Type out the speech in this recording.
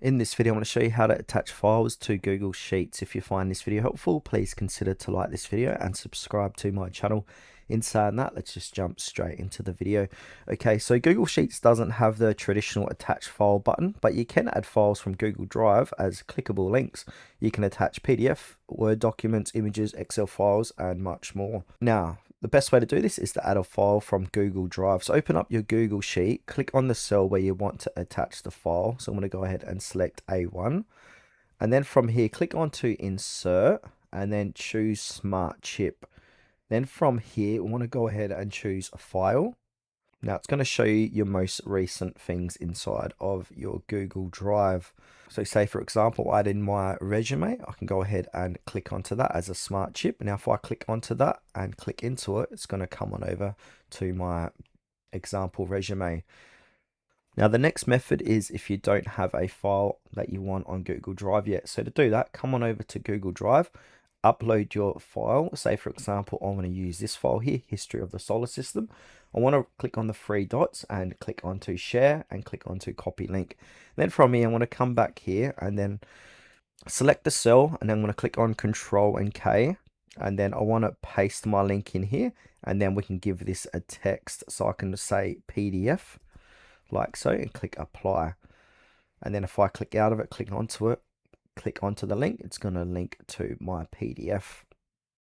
In this video, I'm going to show you how to attach files to Google Sheets. If you find this video helpful, please consider to like this video and subscribe to my channel. In saying that, let's just jump straight into the video. Okay, so Google Sheets doesn't have the traditional attach file button, but you can add files from Google Drive as clickable links. You can attach PDF, Word documents, images, Excel files, and much more. Now, the best way to do this is to add a file from Google Drive. So open up your Google Sheet, click on the cell where you want to attach the file. So I'm going to go ahead and select A1. And then from here, click on to Insert and then choose Smart Chip. Then from here, we want to go ahead and choose File. Now it's going to show you your most recent things inside of your Google Drive. So say for example, I add in my resume, I can go ahead and click onto that as a smart chip. Now if I click onto that and click into it, it's going to come on over to my example resume. Now the next method is if you don't have a file that you want on Google Drive yet. So to do that, come on over to Google Drive, upload your file. Say for example, I'm going to use this file here, History of the Solar System. I want to click on the three dots and click onto share and click onto copy link. Then from here, I want to come back here and then select the cell and then I'm going to click on Control and K. And then I want to paste my link in here and then we can give this a text. So I can say PDF like so and click apply. And then if I click out of it, click onto it, click onto the link, it's going to link to my PDF.